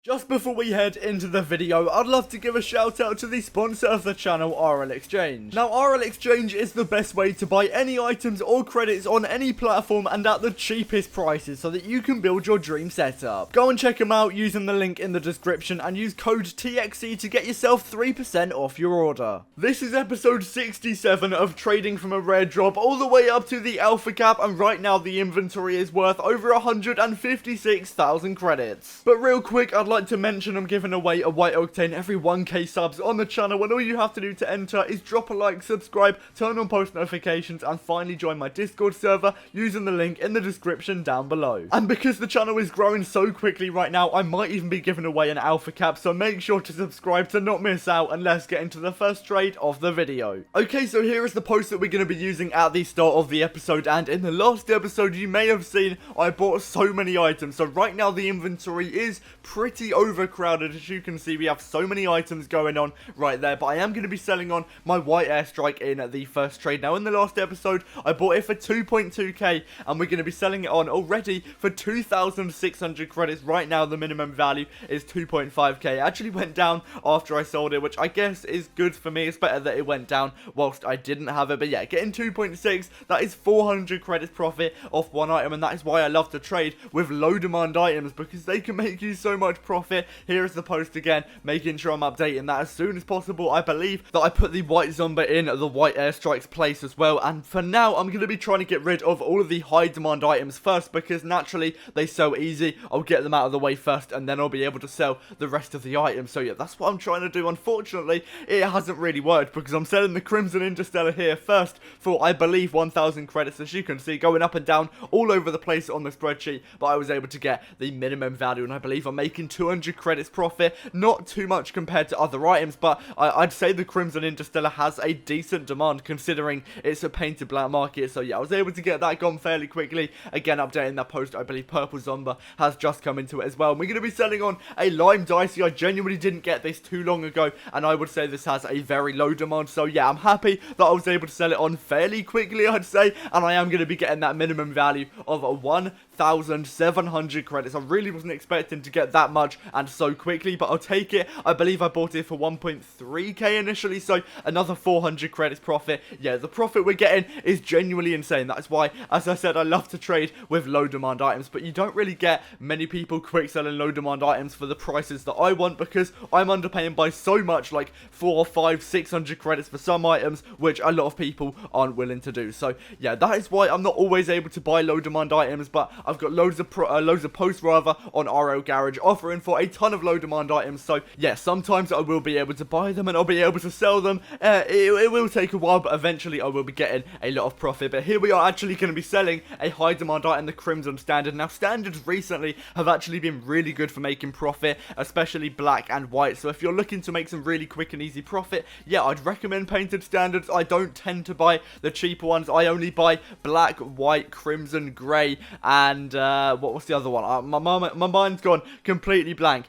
Just before we head into the video, I'd love to give a shout out to the sponsor of the channel, RL Exchange. Now, RL Exchange is the best way to buy any items or credits on any platform and at the cheapest prices so that you can build your dream setup. Go and check them out using the link in the description and use code TXC to get yourself 3% off your order. This is episode 67 of trading from a rare drop all the way up to the alpha cap, and right now the inventory is worth over 156,000 credits. But real quick, I'd like to mention I'm giving away a white octane every 1k subs on the channel, and all you have to do to enter is drop a like, subscribe, turn on post notifications, and finally join my Discord server using the link in the description down below. And because the channel is growing so quickly right now, I might even be giving away an alpha cap, so make sure to subscribe to not miss out, and let's get into the first trade of the video. Okay, so here is the post that we're going to be using at the start of the episode, and in the last episode you may have seen I bought so many items, so right now the inventory is pretty overcrowded. As you can see, we have so many items going on right there, but I am going to be selling on my white airstrike in the first trade. Now, in the last episode I bought it for 2.2k and we're going to be selling it on already for 2,600 credits. Right now the minimum value is 2.5k. It actually went down after I sold it, which I guess is good for me. It's better that it went down whilst I didn't have it, but yeah, getting 2.6, that is 400 credits profit off one item, and that is why I love to trade with low demand items, because they can make you so much profit. Here is the post again, making sure I'm updating that as soon as possible. I believe that I put the white Zomba in the white airstrike's place as well, and for now I'm going to be trying to get rid of all of the high demand items first, because naturally they sell easy. I'll get them out of the way first and then I'll be able to sell the rest of the items. So yeah, that's what I'm trying to do. Unfortunately, it hasn't really worked, because I'm selling the Crimson Interstellar here first for, I believe, 1,000 credits, as you can see, going up and down all over the place on the spreadsheet, but I was able to get the minimum value, and I believe I'm making 200 credits profit. Not too much compared to other items, but I'd say the Crimson Interstellar has a decent demand considering it's a painted black market. So yeah, I was able to get that gone fairly quickly. Again, updating that post, I believe Purple Zomba has just come into it as well. And we're going to be selling on a Lime Dicey. I genuinely didn't get this too long ago, and I would say this has a very low demand. So yeah, I'm happy that I was able to sell it on fairly quickly, I'd say, and I am going to be getting that minimum value of 1,700 credits. I really wasn't expecting to get that much and so quickly, but I'll take it. I believe I bought it for 1.3k initially, so another 400 credits profit. Yeah, the profit we're getting is genuinely insane. That is why, as I said, I love to trade with low demand items, but you don't really get many people quick selling low demand items for the prices that I want, because I'm underpaying by so much, like 400, 500, 600 credits for some items, which a lot of people aren't willing to do. So yeah, that is why I'm not always able to buy low demand items, but I've got loads of posts rather on RL Garage offering for a ton of low demand items. So yeah, sometimes I will be able to buy them and I'll be able to sell them. It will take a while, but eventually I will be getting a lot of profit. But here we are actually going to be selling a high demand item, the Crimson Standard. Now, standards recently have actually been really good for making profit, especially black and white. So if you're looking to make some really quick and easy profit, yeah, I'd recommend painted standards. I don't tend to buy the cheaper ones. I only buy black, white, crimson, grey, and what was the other one? My mind's gone completely blank.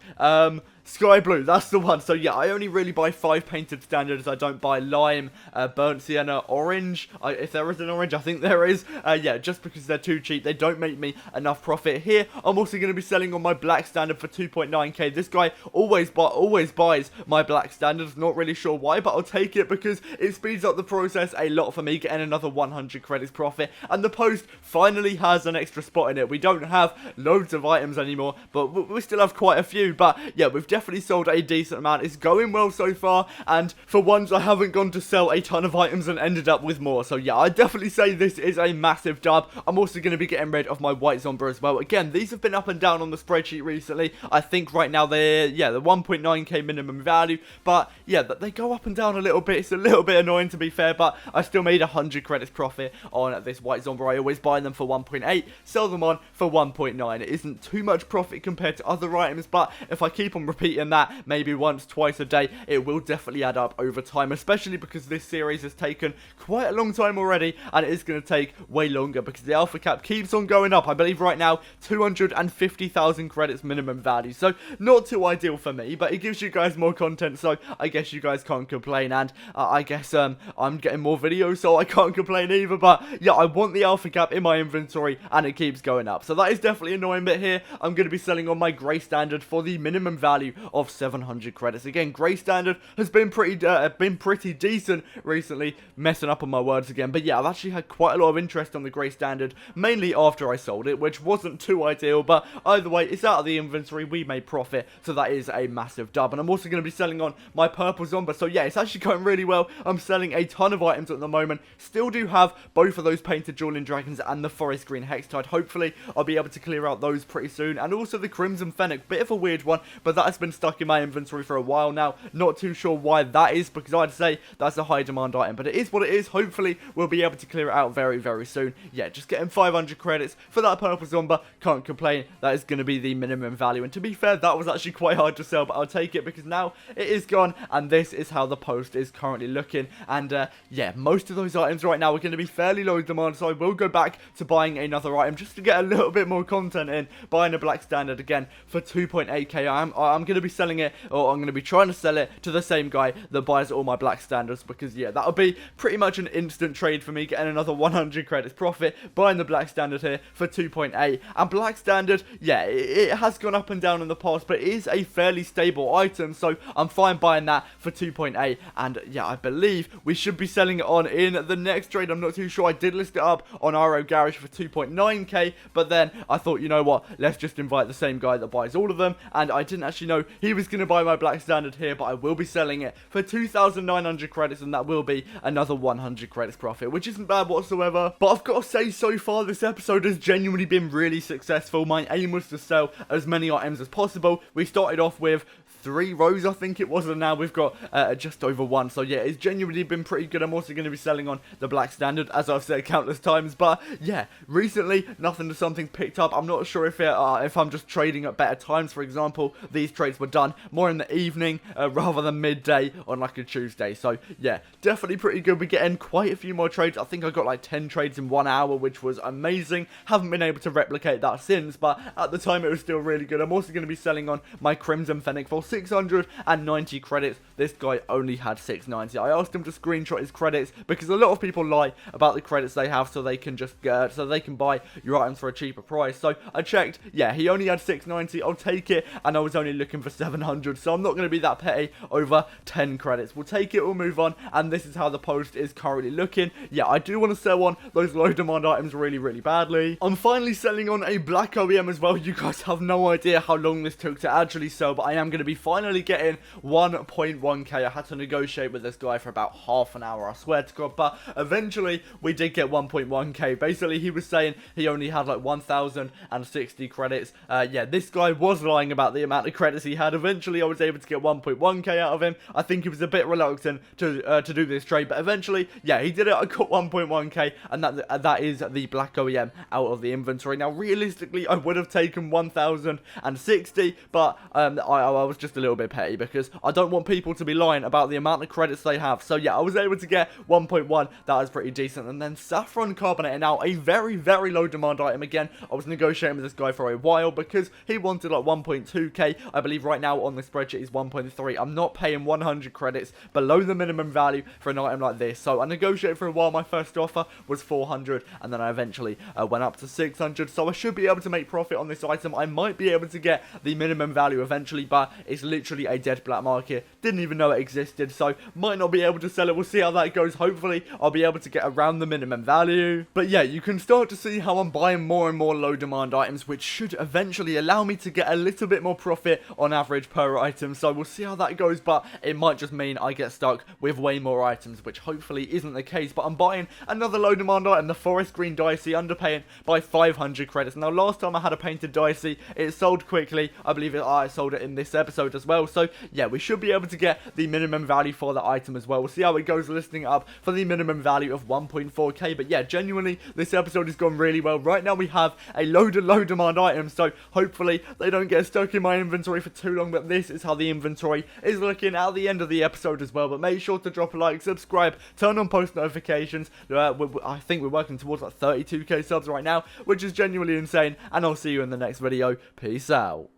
Sky Blue, that's the one. So yeah, I only really buy 5 painted standards. I don't buy lime, burnt sienna, orange. If there is an orange, I think there is. Yeah, just because they're too cheap, they don't make me enough profit. Here, I'm also going to be selling on my black standard for 2.9k. This guy always buys my black standards. Not really sure why, but I'll take it because it speeds up the process a lot for me, getting another 100 credits profit. And the post finally has an extra spot in it. We don't have loads of items anymore, but we still have quite a few. But yeah, we've definitely sold a decent amount. It's going well so far, and for once I haven't gone to sell a ton of items and ended up with more. So yeah, I definitely say this is a massive dub. I'm also going to be getting rid of my white Zomba as well. Again, these have been up and down on the spreadsheet recently. I think right now they're, yeah, the 1.9k minimum value, but yeah, they go up and down a little bit. It's a little bit annoying, to be fair, but I still made 100 credits profit on this white Zomba. I always buy them for 1.8, sell them on for 1.9. It isn't too much profit compared to other items, but if I keep on repeating repeating that maybe once, twice a day, it will definitely add up over time, especially because this series has taken quite a long time already, and it is going to take way longer because the alpha cap keeps on going up. I believe right now 250,000 credits minimum value, so not too ideal for me, but it gives you guys more content, so I guess you guys can't complain. And I guess I'm getting more videos, so I can't complain either. But yeah, I want the alpha cap in my inventory, and it keeps going up, so that is definitely annoying. But here I'm going to be selling on my grey standard for the minimum value of 700 credits. Again, grey standard has been pretty decent recently. Messing up on my words again, but yeah, I've actually had quite a lot of interest on the grey standard, mainly after I sold it, which wasn't too ideal, but either way, it's out of the inventory, we made profit, so that is a massive dub. And I'm also going to be selling on my purple Zomba, so yeah, it's actually going really well. I'm selling a ton of items at the moment, still do have both of those painted Dueling Dragons and the Forest Green Hextide. Hopefully I'll be able to clear out those pretty soon, and also the Crimson Fennec, bit of a weird one, but that has been stuck in my inventory for a while now. Not too sure why that is, because I'd say that's a high demand item, but it is what it is. Hopefully we'll be able to clear it out very, very soon. Yeah, just getting 500 credits for that purple Zomba, can't complain. That is going to be the minimum value, and to be fair, that was actually quite hard to sell, but I'll take it because now it is gone, and this is how the post is currently looking. And yeah, most of those items right now are going to be fairly low demand, so I will go back to buying another item just to get a little bit more content in, buying a black standard again for 2.8k. I'm going to be selling it, or I'm going to be trying to sell it to the same guy that buys all my black standards, because yeah, that'll be pretty much an instant trade for me, getting another 100 credits profit, buying the black standard here for 2.8. And black standard, yeah, it has gone up and down in the past, but it is a fairly stable item, so I'm fine buying that for 2.8. And yeah, I believe we should be selling it on in the next trade. I'm not too sure. I did list it up on RO Garage for 2.9k, but then I thought, you know what, let's just invite the same guy that buys all of them, and I didn't actually know he was going to buy my black standard here, but I will be selling it for 2,900 credits, and that will be another 100 credits profit, which isn't bad whatsoever. But I've got to say, so far this episode has genuinely been really successful. My aim was to sell as many items as possible. We started off with 3 rows, I think it was, and now we've got just over 1. So yeah, it's genuinely been pretty good. I'm also going to be selling on the black standard, as I've said countless times. But yeah, recently nothing to something picked up. I'm not sure if I'm just trading at better times. For example, these trades were done more in the evening rather than midday on like a Tuesday. So yeah, definitely pretty good. We're getting quite a few more trades. I think I got like 10 trades in 1 hour, which was amazing. Haven't been able to replicate that since, but at the time it was still really good. I'm also going to be selling on my Crimson Fennec for 690 credits. This guy only had 690. I asked him to screenshot his credits because a lot of people lie about the credits they have so they can just buy your items for a cheaper price. So I checked, yeah, he only had 690. I'll take it, and I was only looking for 700, so I'm not going to be that petty over 10 credits. We'll take it, we'll move on, and this is how the post is currently looking. Yeah, I do want to sell on those low demand items really, really badly. I'm finally selling on a black OEM as well. You guys have no idea how long this took to actually sell, but I am going to be finally getting 1.1k. I had to negotiate with this guy for about half an hour, I swear to God, but eventually we did get 1.1k. Basically, he was saying he only had like 1,060 credits. Yeah, this guy was lying about the amount of credits he had. Eventually, I was able to get 1.1k out of him. I think he was a bit reluctant to do this trade, but eventually, yeah, he did it. I got 1.1k, and that is the black OEM out of the inventory. Now, realistically, I would have taken 1,060, but I was just a little bit petty because I don't want people to be lying about the amount of credits they have. So yeah, I was able to get 1.1. That was pretty decent. And then Saffron Carbonate, now a very, very low demand item. Again, I was negotiating with this guy for a while because he wanted like 1.2k. I believe right now on the spreadsheet is 1.3. I'm not paying 100 credits below the minimum value for an item like this. So I negotiated for a while. My first offer was 400, and then I eventually went up to 600. So I should be able to make profit on this item. I might be able to get the minimum value eventually, but it's literally a dead black market. Didn't even know it existed, so might not be able to sell it. We'll see how that goes. Hopefully I'll be able to get around the minimum value. But yeah, you can start to see how I'm buying more and more low demand items, which should eventually allow me to get a little bit more profit on average per item. So we'll see how that goes, but it might just mean I get stuck with way more items, which hopefully isn't the case. But I'm buying another low demand item, the Forest Green Dicey, underpaying by 500 credits. Now last time I had a painted Dicey, it sold quickly. I believe I sold it in this episode as well. So yeah, we should be able to get the minimum value for the item as well. We'll see how it goes, listing up for the minimum value of 1.4k. But yeah, genuinely, this episode has gone really well. Right now we have a load of low demand items, so hopefully they don't get stuck in my inventory for too long, but this is how the inventory is looking at the end of the episode as well. But make sure to drop a like, subscribe, turn on post notifications. I think we're working towards like 32k subs right now, which is genuinely insane, and I'll see you in the next video. Peace out.